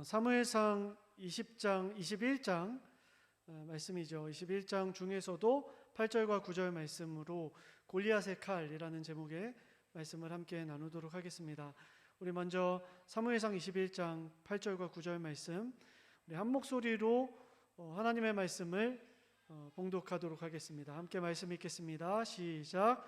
사무엘상 20장, 21장 말씀이죠. 21장 중에서도 8절과 9절 말씀으로 골리앗의 칼이라는 제목의 말씀을 함께 나누도록 하겠습니다. 우리 먼저 사무엘상 21장 8절과 9절 말씀, 우리 한 목소리로 하나님의 말씀을 봉독하도록 하겠습니다. 함께 말씀 읽겠습니다. 시작.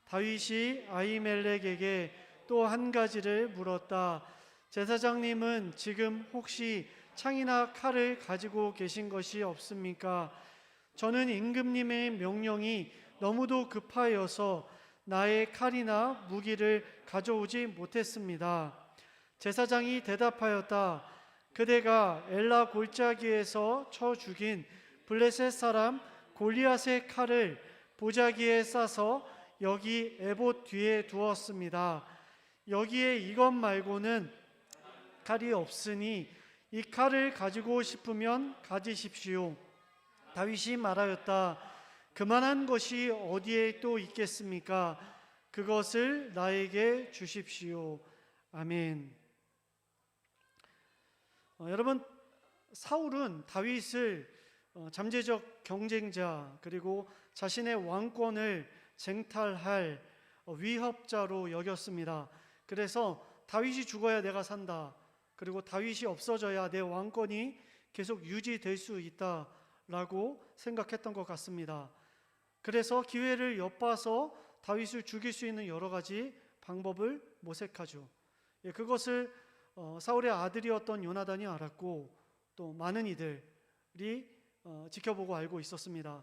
다윗이 아히멜렉에게 또 한 가지를 물었다. 제사장님은 지금 혹시 창이나 칼을 가지고 계신 것이 없습니까? 저는 임금님의 명령이 너무도 급하여서 나의 칼이나 무기를 가져오지 못했습니다. 제사장이 대답하였다. 그대가 엘라 골짜기에서 쳐 죽인 블레셋 사람 골리앗의 칼을 보자기에 싸서 여기 에봇 뒤에 두었습니다. 여기에 이것 말고는 칼이 없으니 이 칼을 가지고 싶으면 가지십시오. 다윗이 말하였다. 그만한 것이 어디에 또 있겠습니까? 그것을 나에게 주십시오. 아멘. 여러분, 사울은 다윗을 잠재적 경쟁자 그리고 자신의 왕권을 쟁탈할 위협자로 여겼습니다. 그래서 다윗이 죽어야 내가 산다. 그리고 다윗이 없어져야 내 왕권이 계속 유지될 수 있다라고 생각했던 것 같습니다. 그래서 기회를 엿봐서 다윗을 죽일 수 있는 여러 가지 방법을 모색하죠. 그것을 사울의 아들이었던 요나단이 알았고 또 많은 이들이 지켜보고 알고 있었습니다.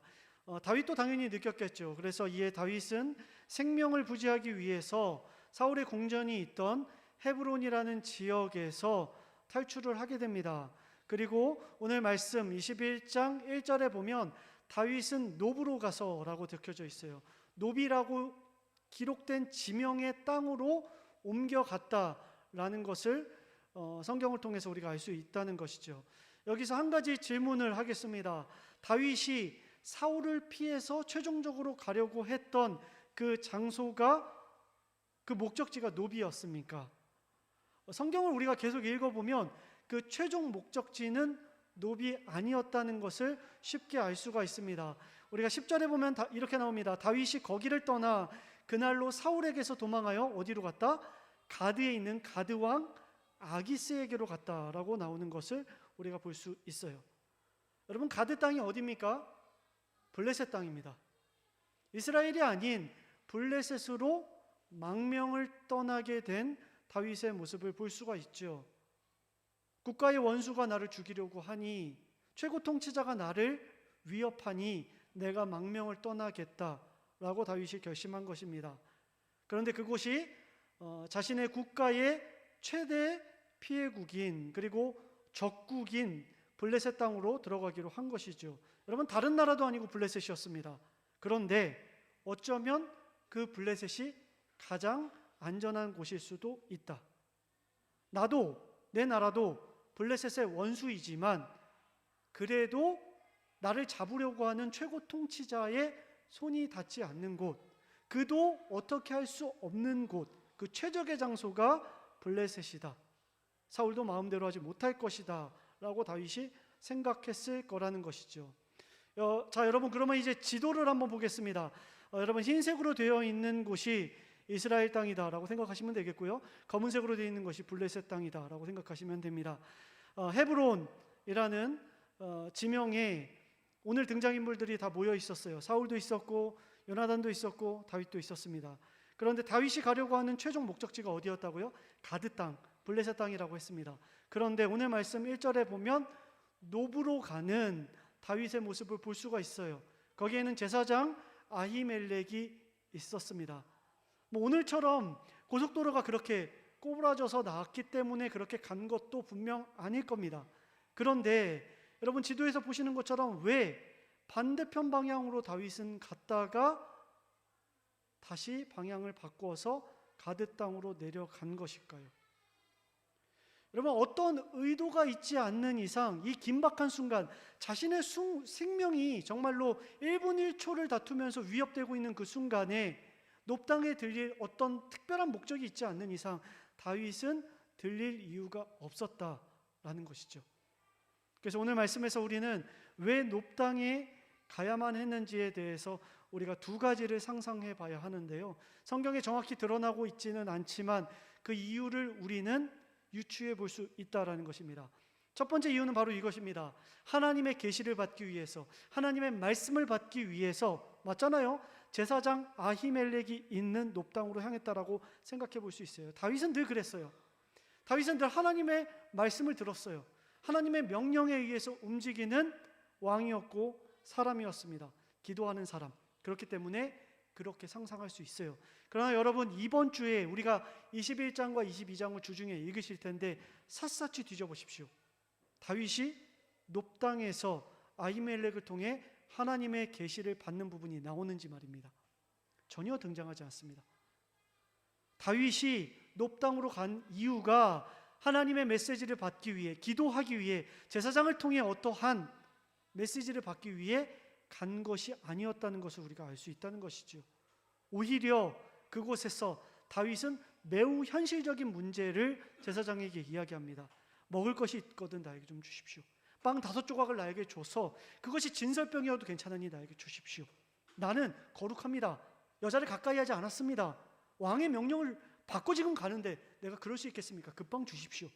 다윗도 당연히 느꼈겠죠. 그래서 이에 다윗은 생명을 부지하기 위해서 사울의 궁전이 있던 헤브론이라는 지역에서 탈출을 하게 됩니다. 그리고 오늘 말씀 21장 1절에 보면 다윗은 노브로 가서라고 적혀져 있어요. 노비라고 기록된 지명의 땅으로 옮겨갔다라는 것을 성경을 통해서 우리가 알 수 있다는 것이죠. 여기서 한 가지 질문을 하겠습니다. 다윗이 사울을 피해서 최종적으로 가려고 했던 그 장소가 그 목적지가 노비였습니까? 성경을 우리가 계속 읽어보면 그 최종 목적지는 노비 아니었다는 것을 쉽게 알 수가 있습니다. 우리가 10절에 보면 이렇게 나옵니다. 다윗이 거기를 떠나 그날로 사울에게서 도망하여 어디로 갔다? 가드에 있는 가드 왕 아기스에게로 갔다라고 나오는 것을 우리가 볼 수 있어요. 여러분, 가드 땅이 어디입니까? 블레셋 땅입니다. 이스라엘이 아닌 블레셋으로 망명을 떠나게 된 다윗의 모습을 볼 수가 있죠. 국가의 원수가 나를 죽이려고 하니, 최고 통치자가 나를 위협하니 내가 망명을 떠나겠다라고 다윗이 결심한 것입니다. 그런데 그곳이 자신의 국가의 최대 피해국인 그리고 적국인 블레셋 땅으로 들어가기로 한 것이죠. 여러분, 다른 나라도 아니고 블레셋이었습니다. 그런데 어쩌면 그 블레셋이 가장 안전한 곳일 수도 있다. 내 나라도 블레셋의 원수이지만 그래도 나를 잡으려고 하는 최고 통치자의 손이 닿지 않는 곳, 그도 어떻게 할 수 없는 곳, 그 최적의 장소가 블레셋이다. 사울도 마음대로 하지 못할 것이다 라고 다윗이 생각했을 거라는 것이죠. 자, 여러분, 그러면 이제 지도를 한번 보겠습니다. 여러분, 흰색으로 되어 있는 곳이 이스라엘 땅이다 라고 생각하시면 되겠고요, 검은색으로 되어 있는 것이 블레셋 땅이다 라고 생각하시면 됩니다. 헤브론이라는 지명에 오늘 등장인물들이 다 모여 있었어요. 사울도 있었고 요나단도 있었고 다윗도 있었습니다. 그런데 다윗이 가려고 하는 최종 목적지가 어디였다고요? 가드 땅, 블레셋 땅이라고 했습니다. 그런데 오늘 말씀 1절에 보면 노브로 가는 다윗의 모습을 볼 수가 있어요. 거기에는 제사장 아히멜렉이 있었습니다. 오늘처럼 고속도로가 그렇게 꼬부라져서 나왔기 때문에 그렇게 간 것도 분명 아닐 겁니다. 그런데 여러분, 지도에서 보시는 것처럼 왜 반대편 방향으로 다윗은 갔다가 다시 방향을 바꿔서 가드 땅으로 내려간 것일까요? 여러분, 어떤 의도가 있지 않는 이상 이 긴박한 순간, 자신의 생명이 정말로 1분 1초를 다투면서 위협되고 있는 그 순간에 높당에 들릴 어떤 특별한 목적이 있지 않는 이상 다윗은 들릴 이유가 없었다 라는 것이죠. 그래서 오늘 말씀에서 우리는 왜 높당에 가야만 했는지에 대해서 우리가 두 가지를 상상해 봐야 하는데요. 성경에 정확히 드러나고 있지는 않지만 그 이유를 우리는 유추해 볼 수 있다라는 것입니다. 첫 번째 이유는 바로 이것입니다. 하나님의 계시를 받기 위해서, 하나님의 말씀을 받기 위해서, 맞잖아요. 제사장 아히멜렉이 있는 높당으로 향했다라고 생각해 볼 수 있어요. 다윗은 늘 그랬어요. 다윗은 늘 하나님의 말씀을 들었어요. 하나님의 명령에 의해서 움직이는 왕이었고 사람이었습니다. 기도하는 사람. 그렇기 때문에 그렇게 상상할 수 있어요. 그러나 여러분, 이번 주에 우리가 21장과 22장을 주중에 읽으실 텐데 샅샅이 뒤져보십시오. 다윗이 높당에서 아히멜렉을 통해 하나님의 계시를 받는 부분이 나오는지 말입니다. 전혀 등장하지 않습니다. 다윗이 높당으로 간 이유가 하나님의 메시지를 받기 위해, 기도하기 위해, 제사장을 통해 어떠한 메시지를 받기 위해 간 것이 아니었다는 것을 우리가 알 수 있다는 것이죠. 오히려 그곳에서 다윗은 매우 현실적인 문제를 제사장에게 이야기합니다. 먹을 것이 있거든 나에게 좀 주십시오. 빵 5조각을 나에게 줘서 그것이 진설병이어도 괜찮으니 나에게 주십시오. 나는 거룩합니다. 여자를 가까이 하지 않았습니다. 왕의 명령을 받고 지금 가는데 내가 그럴 수 있겠습니까? 그 빵 주십시오.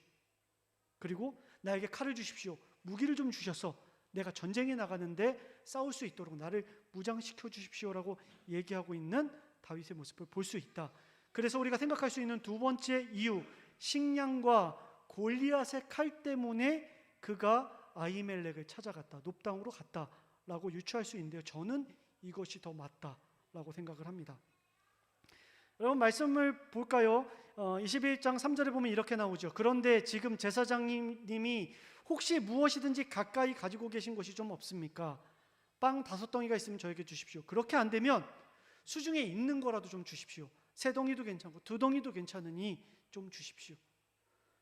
그리고 나에게 칼을 주십시오. 무기를 좀 주셔서 내가 전쟁에 나가는데 싸울 수 있도록 나를 무장시켜 주십시오라고 얘기하고 있는 다윗의 모습을 볼 수 있다. 그래서 우리가 생각할 수 있는 두 번째 이유, 식량과 골리앗의 칼 때문에 그가 아히멜렉을 찾아갔다, 높당으로 갔다라고 유추할 수 있는데요. 저는 이것이 더 맞다라고 생각을 합니다. 여러분, 말씀을 볼까요? 21장 3절에 보면 이렇게 나오죠. 그런데 지금 제사장님이 혹시 무엇이든지 가까이 가지고 계신 것이 좀 없습니까? 빵 5덩이가 있으면 저에게 주십시오. 그렇게 안 되면 수중에 있는 거라도 좀 주십시오. 3덩이도 괜찮고 2덩이도 괜찮으니 좀 주십시오.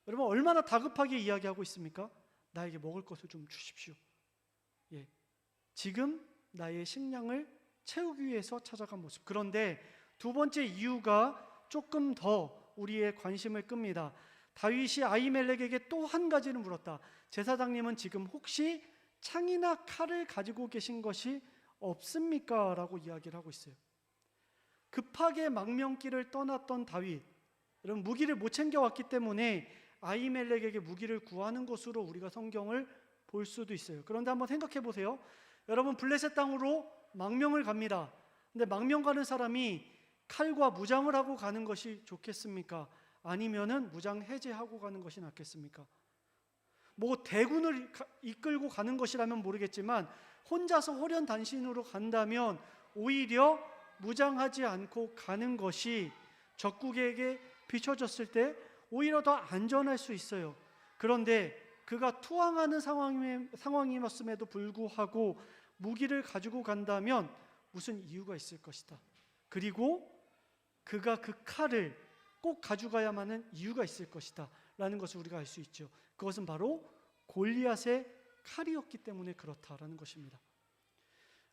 여러분, 얼마나 다급하게 이야기하고 있습니까? 나에게 먹을 것을 좀 주십시오. 예, 지금 나의 식량을 채우기 위해서 찾아간 모습. 그런데 두 번째 이유가 조금 더 우리의 관심을 끕니다. 다윗이 아히멜렉에게 또 한 가지를 물었다. 제사장님은 지금 혹시 창이나 칼을 가지고 계신 것이 없습니까? 라고 이야기를 하고 있어요. 급하게 망명길을 떠났던 다윗, 여러분, 무기를 못 챙겨왔기 때문에 아히멜렉에게 무기를 구하는 것으로 우리가 성경을 볼 수도 있어요. 그런데 한번 생각해 보세요. 여러분, 블레셋 땅으로 망명을 갑니다. 근데 망명 가는 사람이 칼과 무장을 하고 가는 것이 좋겠습니까? 아니면은 무장 해제하고 가는 것이 낫겠습니까? 뭐 대군을 이끌고 가는 것이라면 모르겠지만 혼자서 호련단신으로 간다면 오히려 무장하지 않고 가는 것이 적국에게 비춰졌을 때 오히려 더 안전할 수 있어요. 그런데 그가 투항하는 상황이었음에도 불구하고 무기를 가지고 간다면 무슨 이유가 있을 것이다. 그리고 그가 그 칼을 꼭 가져가야만 하는 이유가 있을 것이다 라는 것을 우리가 알 수 있죠. 그것은 바로 골리앗의 칼이었기 때문에 그렇다라는 것입니다.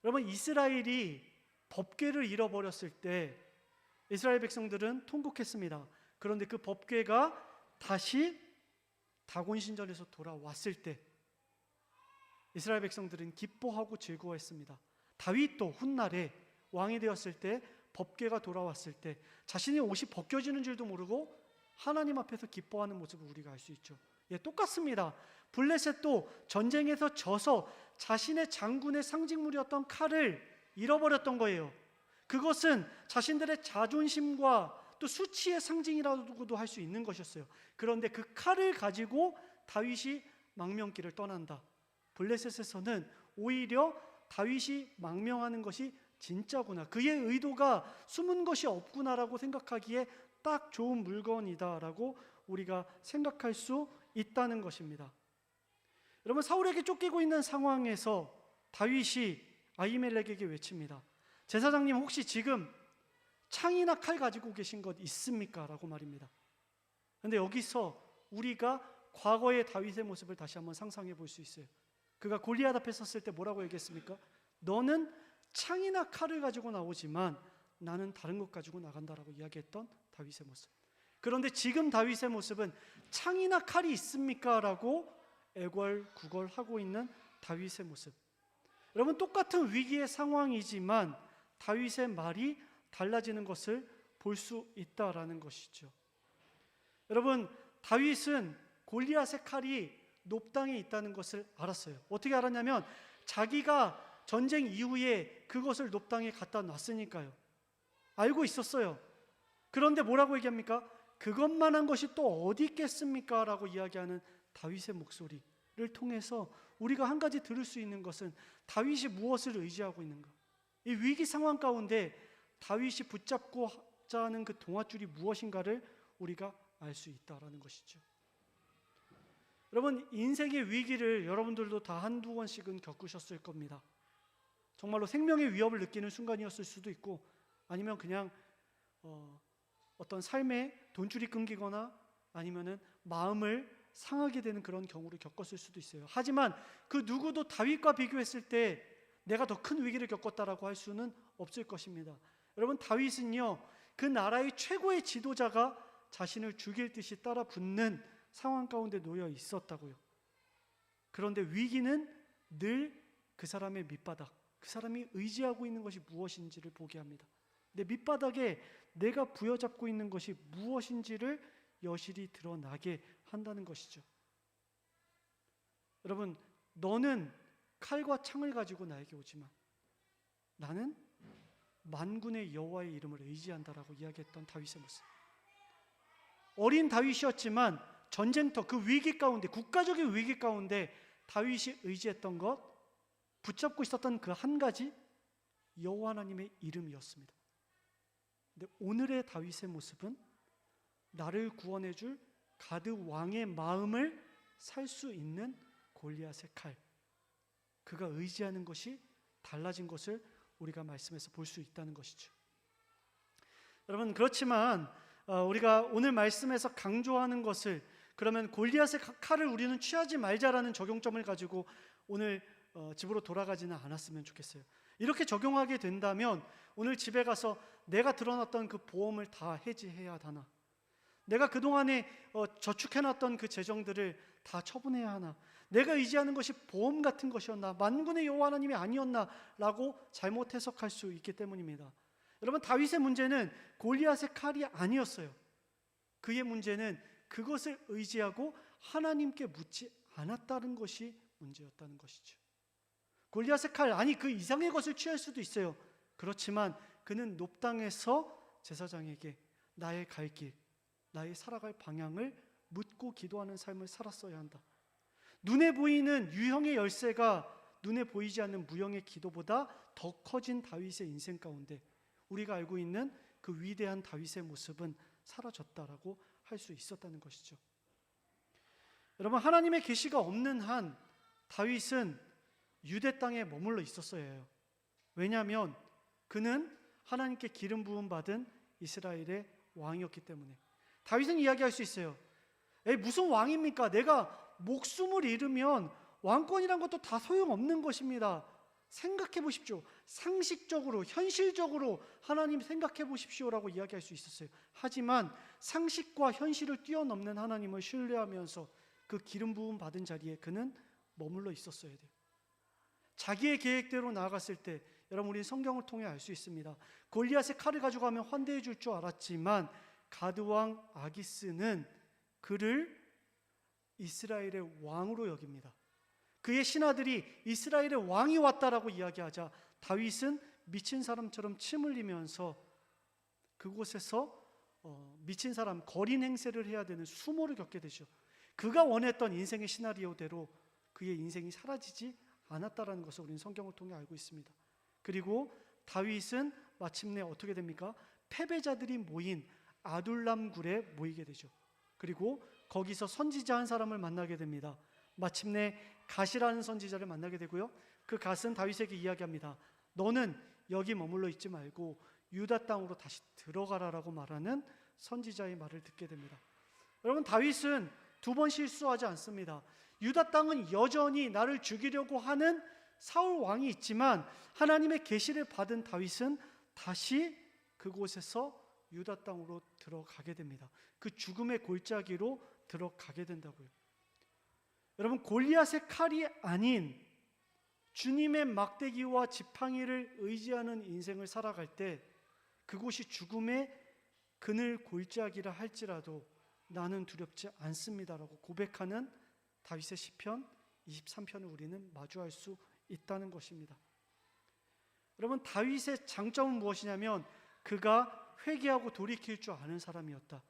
여러분, 이스라엘이 법궤를 잃어버렸을 때 이스라엘 백성들은 통곡했습니다. 그런데 그 법궤가 다시 다곤 신전에서 돌아왔을 때 이스라엘 백성들은 기뻐하고 즐거워했습니다. 다윗도 훗날에 왕이 되었을 때, 법궤가 돌아왔을 때 자신의 옷이 벗겨지는 줄도 모르고 하나님 앞에서 기뻐하는 모습을 우리가 알 수 있죠. 예, 똑같습니다. 블레셋도 전쟁에서 져서 자신의 장군의 상징물이었던 칼을 잃어버렸던 거예요. 그것은 자신들의 자존심과 또 수치의 상징이라고도 할 수 있는 것이었어요. 그런데 그 칼을 가지고 다윗이 망명길을 떠난다. 블레셋에서는 오히려 다윗이 망명하는 것이 진짜구나, 그의 의도가 숨은 것이 없구나라고 생각하기에 딱 좋은 물건이다라고 우리가 생각할 수 있다는 것입니다. 여러분, 사울에게 쫓기고 있는 상황에서 다윗이 아히멜렉에게 외칩니다. 제사장님, 혹시 지금 창이나 칼 가지고 계신 것 있습니까? 라고 말입니다. 그런데 여기서 우리가 과거의 다윗의 모습을 다시 한번 상상해 볼 수 있어요. 그가 골리앗 앞에 섰을 때 뭐라고 얘기했습니까? 너는 창이나 칼을 가지고 나오지만 나는 다른 것 가지고 나간다라고 이야기했던 다윗의 모습. 그런데 지금 다윗의 모습은 창이나 칼이 있습니까? 라고 애걸구걸하고 있는 다윗의 모습. 여러분, 똑같은 위기의 상황이지만 다윗의 말이 달라지는 것을 볼 수 있다라는 것이죠. 여러분, 다윗은 골리앗의 칼이 높당에 있다는 것을 알았어요. 어떻게 알았냐면 자기가 전쟁 이후에 그것을 높당에 갖다 놨으니까요. 알고 있었어요. 그런데 뭐라고 얘기합니까? 그것만한 것이 또 어디 있겠습니까? 라고 이야기하는 다윗의 목소리를 통해서 우리가 한 가지 들을 수 있는 것은 다윗이 무엇을 의지하고 있는가? 이 위기 상황 가운데 다윗이 붙잡고자 하는 그 동아줄이 무엇인가를 우리가 알 수 있다라는 것이죠. 여러분, 인생의 위기를 여러분들도 다 한두 번씩은 겪으셨을 겁니다. 정말로 생명의 위협을 느끼는 순간이었을 수도 있고, 아니면 그냥 어떤 삶의 돈줄이 끊기거나 아니면은 마음을 상하게 되는 그런 경우를 겪었을 수도 있어요. 하지만 그 누구도 다윗과 비교했을 때 내가 더 큰 위기를 겪었다라고 할 수는 없을 것입니다. 여러분, 다윗은요, 그 나라의 최고의 지도자가 자신을 죽일 듯이 따라 붙는 상황 가운데 놓여 있었다고요. 그런데 위기는 늘 그 사람의 밑바닥, 그 사람이 의지하고 있는 것이 무엇인지를 보게 합니다. 내 밑바닥에 내가 부여잡고 있는 것이 무엇인지를 여실히 드러나게 한다는 것이죠. 여러분, 너는 칼과 창을 가지고 나에게 오지만 나는 만군의 여호와의 이름을 의지한다라고 이야기했던 다윗의 모습. 어린 다윗이었지만 전쟁터, 그 위기 가운데, 국가적인 위기 가운데 다윗이 의지했던 것, 붙잡고 있었던 그 한 가지, 여호와 하나님의 이름이었습니다. 근데 오늘의 다윗의 모습은 나를 구원해 줄 가드 왕의 마음을 살 수 있는 골리앗의 칼, 그가 의지하는 것이 달라진 것을 우리가 말씀에서 볼 수 있다는 것이죠. 여러분, 그렇지만 우리가 오늘 말씀에서 강조하는 것을, 그러면 골리앗의 칼을 우리는 취하지 말자라는 적용점을 가지고 오늘 집으로 돌아가지는 않았으면 좋겠어요. 이렇게 적용하게 된다면 오늘 집에 가서 내가 들어놨던 그 보험을 다 해지해야 하나? 내가 그동안에 저축해놨던 그 재정들을 다 처분해야 하나? 내가 의지하는 것이 보험 같은 것이었나? 만군의 여호와 하나님이 아니었나? 라고 잘못 해석할 수 있기 때문입니다. 여러분, 다윗의 문제는 골리앗의 칼이 아니었어요. 그의 문제는 그것을 의지하고 하나님께 묻지 않았다는 것이 문제였다는 것이죠. 골리앗의 칼, 아니 그 이상의 것을 취할 수도 있어요. 그렇지만 그는 높당에서 제사장에게 나의 갈 길, 나의 살아갈 방향을 묻고 기도하는 삶을 살았어야 한다. 눈에 보이는 유형의 열쇠가 눈에 보이지 않는 무형의 기도보다 더 커진 다윗의 인생 가운데 우리가 알고 있는 그 위대한 다윗의 모습은 사라졌다라고 할 수 있었다는 것이죠. 여러분, 하나님의 계시가 없는 한 다윗은 유대 땅에 머물러 있었어야 해요. 왜냐하면 그는 하나님께 기름 부음 받은 이스라엘의 왕이었기 때문에. 다윗은 이야기할 수 있어요. 무슨 왕입니까? 내가 목숨을 잃으면 왕권이란 것도 다 소용없는 것입니다. 생각해 보십시오. 상식적으로, 현실적으로 하나님 생각해 보십시오라고 이야기할 수 있었어요. 하지만 상식과 현실을 뛰어넘는 하나님을 신뢰하면서 그 기름 부음 받은 자리에 그는 머물러 있었어야 돼요. 자기의 계획대로 나아갔을 때, 여러분, 우리는 성경을 통해 알 수 있습니다. 골리앗의 칼을 가져가면 환대해 줄 줄 알았지만 가드왕 아기스는 그를 이스라엘의 왕으로 여깁니다. 그의 신하들이 이스라엘의 왕이 왔다라고 이야기하자 다윗은 미친 사람처럼 침 흘리면서 그곳에서 미친 사람, 거린 행세를 해야 되는 수모를 겪게 되죠. 그가 원했던 인생의 시나리오대로 그의 인생이 사라지지 않았다라는 것을 우리는 성경을 통해 알고 있습니다. 그리고 다윗은 마침내 어떻게 됩니까? 패배자들이 모인 아둘람 굴에 모이게 되죠. 그리고 거기서 선지자 한 사람을 만나게 됩니다. 마침내 갓이라는 선지자를 만나게 되고요. 그 갓은 다윗에게 이야기합니다. 너는 여기 머물러 있지 말고 유다 땅으로 다시 들어가라라고 말하는 선지자의 말을 듣게 됩니다. 여러분, 다윗은 두 번 실수하지 않습니다. 유다 땅은 여전히 나를 죽이려고 하는 사울 왕이 있지만 하나님의 계시를 받은 다윗은 다시 그곳에서 유다 땅으로 들어가게 됩니다. 그 죽음의 골짜기로 들어가게 된다고요. 여러분, 골리앗의 칼이 아닌 주님의 막대기와 지팡이를 의지하는 인생을 살아갈 때 그곳이 죽음의 그늘 골짜기라 할지라도 나는 두렵지 않습니다라고 고백하는 다윗의 시편 23편을 우리는 마주할 수 있다는 것입니다. 여러분, 다윗의 장점은 무엇이냐면 그가 회개하고 돌이킬 줄 아는 사람이었다.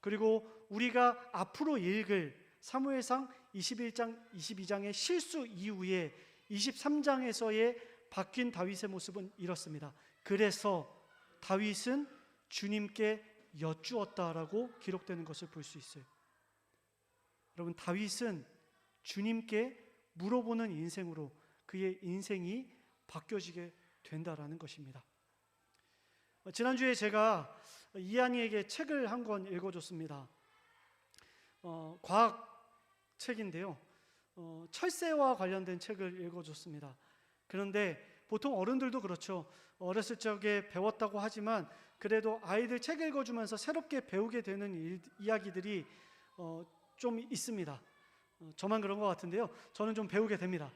그리고 우리가 앞으로 읽을 사무엘상 21장, 22장의 실수 이후에 23장에서의 바뀐 다윗의 모습은 이렇습니다. 그래서 다윗은 주님께 여쭈었다라고 기록되는 것을 볼 수 있어요. 여러분, 다윗은 주님께 물어보는 인생으로 그의 인생이 바뀌어지게 된다라는 것입니다. 지난주에 제가 이한이에게 책을 한 권 읽어줬습니다. 과학 책인데요. 철새와 관련된 책을 읽어줬습니다. 그런데 보통 어른들도 그렇죠. 어렸을 적에 배웠다고 하지만 그래도 아이들 책 읽어주면서 새롭게 배우게 되는 이야기들이 좀 있습니다. 저만 그런 것 같은데요. 저는 좀 배우게 됩니다.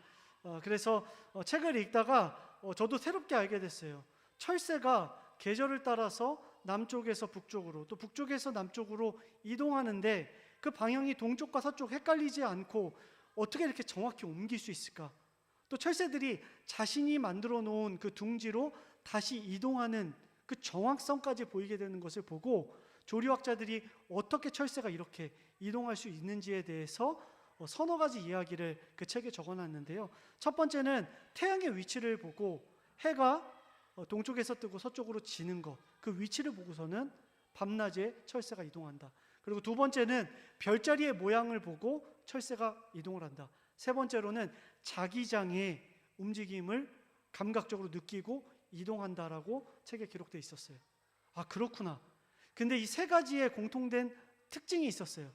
그래서 책을 읽다가 저도 새롭게 알게 됐어요. 철새가 계절을 따라서 남쪽에서 북쪽으로 또 북쪽에서 남쪽으로 이동하는데 그 방향이 동쪽과 서쪽 헷갈리지 않고 어떻게 이렇게 정확히 옮길 수 있을까? 또 철새들이 자신이 만들어 놓은 그 둥지로 다시 이동하는 그 정확성까지 보이게 되는 것을 보고 조류학자들이 어떻게 철새가 이렇게 이동할 수 있는지에 대해서 서너 가지 이야기를 그 책에 적어놨는데요. 첫 번째는 태양의 위치를 보고 해가 동쪽에서 뜨고 서쪽으로 지는 것, 그 위치를 보고서는 밤낮에 철새가 이동한다. 그리고 두 번째는 별자리의 모양을 보고 철새가 이동을 한다. 세 번째로는 자기장의 움직임을 감각적으로 느끼고 이동한다라고 책에 기록되어 있었어요. 아, 그렇구나. 근데 이 세 가지의 공통된 특징이 있었어요.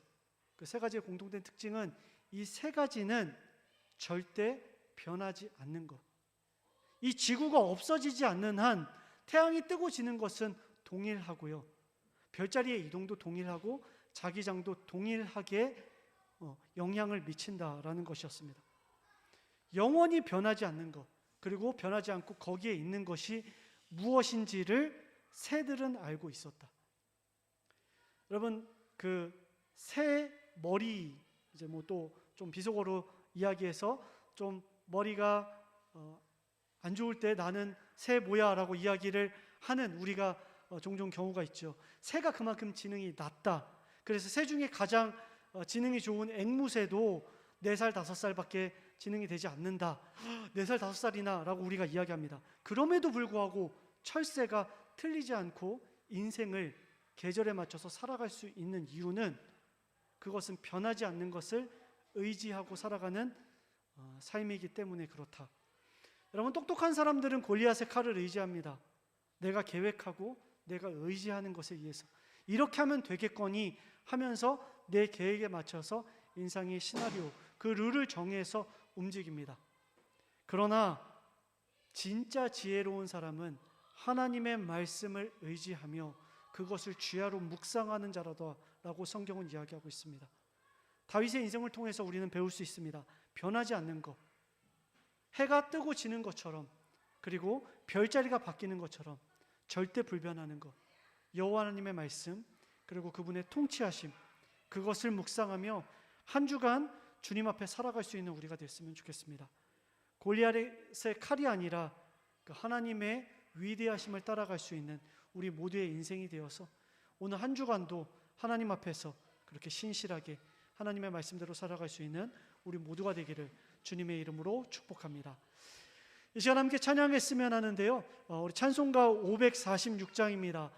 그 세 가지의 공통된 특징은 이 세 가지는 절대 변하지 않는 것. 이 지구가 없어지지 않는 한 태양이 뜨고 지는 것은 동일하고요. 별자리의 이동도 동일하고 자기장도 동일하게 영향을 미친다라는 것이었습니다. 영원히 변하지 않는 것, 그리고 변하지 않고 거기에 있는 것이 무엇인지를 새들은 알고 있었다. 여러분, 그 새 머리, 이제 뭐 또 좀 비속어로 이야기해서 좀 머리가 안 좋을 때 나는 새 뭐야라고 이야기를 하는 우리가 종종 경우가 있죠. 새가 그만큼 지능이 낮다. 그래서 새 중에 가장 지능이 좋은 앵무새도 4살, 5살밖에 지능이 되지 않는다. 4살, 5살이나 라고 우리가 이야기합니다. 그럼에도 불구하고 철새가 틀리지 않고 인생을 계절에 맞춰서 살아갈 수 있는 이유는 그것은 변하지 않는 것을 의지하고 살아가는 삶이기 때문에 그렇다. 여러분, 똑똑한 사람들은 골리앗의 칼을 의지합니다. 내가 계획하고 내가 의지하는 것에 의해서 이렇게 하면 되겠거니 하면서 내 계획에 맞춰서 인생의 시나리오, 그 룰을 정해서 움직입니다. 그러나 진짜 지혜로운 사람은 하나님의 말씀을 의지하며 그것을 주야로 묵상하는 자라다라고 성경은 이야기하고 있습니다. 다윗의 인생을 통해서 우리는 배울 수 있습니다. 변하지 않는 것, 해가 뜨고 지는 것처럼, 그리고 별자리가 바뀌는 것처럼 절대 불변하는 것, 여호와 하나님의 말씀, 그리고 그분의 통치하심, 그것을 묵상하며 한 주간 주님 앞에 살아갈 수 있는 우리가 됐으면 좋겠습니다. 골리앗의 칼이 아니라 그 하나님의 위대하심을 따라갈 수 있는 우리 모두의 인생이 되어서 오늘 한 주간도 하나님 앞에서 그렇게 신실하게 하나님의 말씀대로 살아갈 수 있는 우리 모두가 되기를 주님의 이름으로 축복합니다. 이 시간 함께 찬양했으면 하는데요. 우리 찬송가 546장입니다.